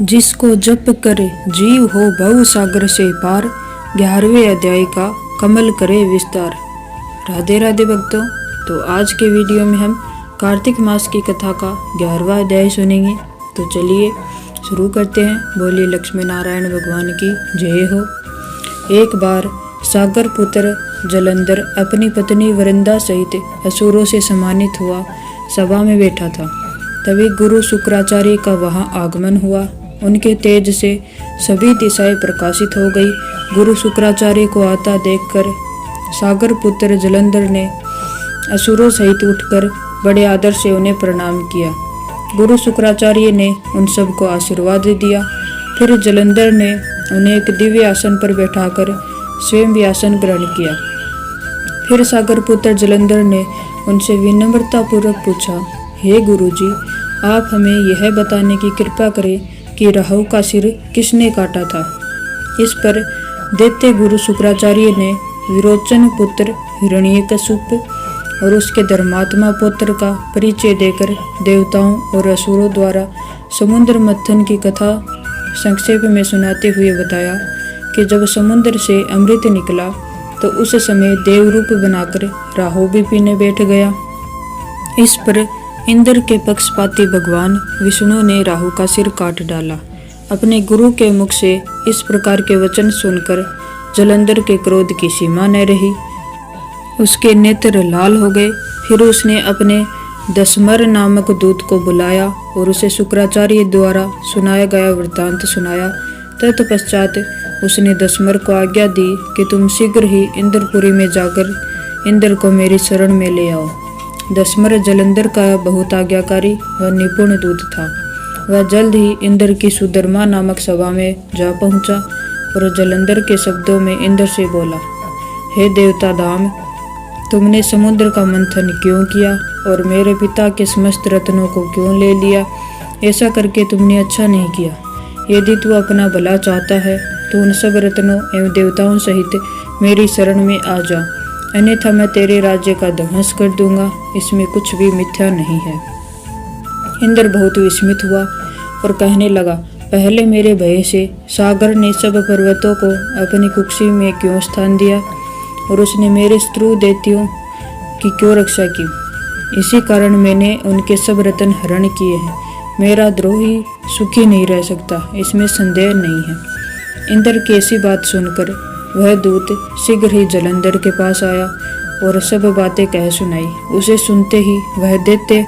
जिसको जप करे जीव हो भव सागर से पार। 11वें अध्याय का कमल करे विस्तार। राधे राधे भक्तों। तो आज के वीडियो में हम कार्तिक मास की कथा का 11वां अध्याय सुनेंगे। तो चलिए शुरू करते हैं। बोलिए लक्ष्मी नारायण भगवान की जय हो। एक बार सागर पुत्र जलंधर अपनी पत्नी वृंदा सहित असुरों से सम्मानित हुआ सभा में बैठा था। तभी गुरु शुक्राचार्य का वहां आगमन हुआ। उनके तेज से सभी दिशाएं प्रकाशित हो गई। गुरु शुक्राचार्य को आता देखकर सागर पुत्र जलंधर ने असुरों सहित उठकर बड़े आदर से उन्हें प्रणाम किया। गुरु शुक्राचार्य ने उन सबको आशीर्वाद दिया। फिर जलंधर ने उन्हें एक दिव्य आसन पर बैठाकर स्वयं भी आसन ग्रहण किया। फिर सागर पुत्र जलंधर ने उनसे विनम्रतापूर्वक पूछा, हे गुरुजी, आप हमें यह बताने की कृपा करें कि राहु का सिर किसने काटा था। इस पर दैत्य गुरु शुक्राचार्य ने विरोचन पुत्र हिरण्यकशिप और उसके धर्मात्मा पुत्र का परिचय देकर देवताओं और असुरों द्वारा समुद्र मंथन की कथा संक्षेप में सुनाते हुए बताया कि जब समुद्र से अमृत निकला तो उस समय देव रूप बनाकर राहु भी पीने बैठ गया। इस पर इंद्र के पक्षपाती भगवान विष्णु ने राहु का सिर काट डाला। अपने गुरु के मुख से इस प्रकार के वचन सुनकर जलंधर के क्रोध की सीमा न रही। उसके नेत्र लाल हो गए। फिर उसने अपने दशमर नामक दूत को बुलाया और उसे शुक्राचार्य द्वारा सुनाया गया वृत्तांत सुनाया। तत्पश्चात उसने दशमर को आज्ञा दी कि तुम शीघ्र ही इंद्रपुरी में जाकर इंद्र को मेरी शरण में ले आओ। दशमर जलंधर का बहुत आज्ञाकारी व निपुण दूत था। वह जल्द ही इंद्र की सुधर्मा नामक सभा में जा पहुंचा और जलंधर के शब्दों में इंद्र से बोला, हे देवता धाम, तुमने समुद्र का मंथन क्यों किया और मेरे पिता के समस्त रत्नों को क्यों ले लिया। ऐसा करके तुमने अच्छा नहीं किया। यदि तू अपना भला चाहता है तो उन सब रत्नों एवं देवताओं सहित मेरी शरण में आ जा, अन्यथा मैं तेरे राज्य का ध्वंस कर दूंगा। इसमें कुछ भी मिथ्या नहीं है। इंद्र बहुत विस्मित हुआ और कहने लगा, पहले मेरे भय से सागर ने सब पर्वतों को अपनी कुक्षी में क्यों स्थान दिया और उसने मेरे शत्रु दैत्यों की क्यों रक्षा की। इसी कारण मैंने उनके सब रत्न हरण किए हैं। मेरा द्रोही सुखी नहीं रह सकता, इसमें संदेह नहीं है। इंद्र की ऐसी बात सुनकर वह दूत शीघ्र ही जलंधर के पास आया और सब बातें कह सुनाई। उसे सुनते ही वह दैत्य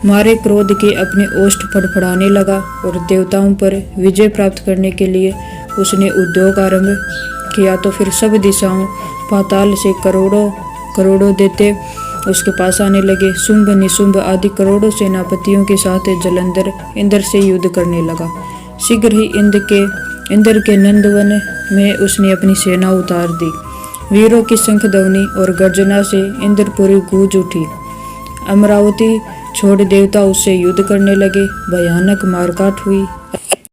मारे क्रोध के अपने ओष्ठ फड़फड़ाने लगा और देवताओं पर विजय प्राप्त करने के लिए उसने उद्योग आरंभ किया। तो फिर सब दिशाओं पाताल से करोड़ों दैत्य उसके पास आने लगे। शुंभ निशुंभ आदि करोड़ों सेनापतियों के साथ जलंधर इंद्र से युद्ध करने लगा। शीघ्र ही इंद्र के नंदवन में उसने अपनी सेना उतार दी। वीरों की शंखध्वनि और गर्जना से इंद्रपुरी गूंज उठी। अमरावती छोड़ देवता उससे युद्ध करने लगे। भयानक मारकाट हुई।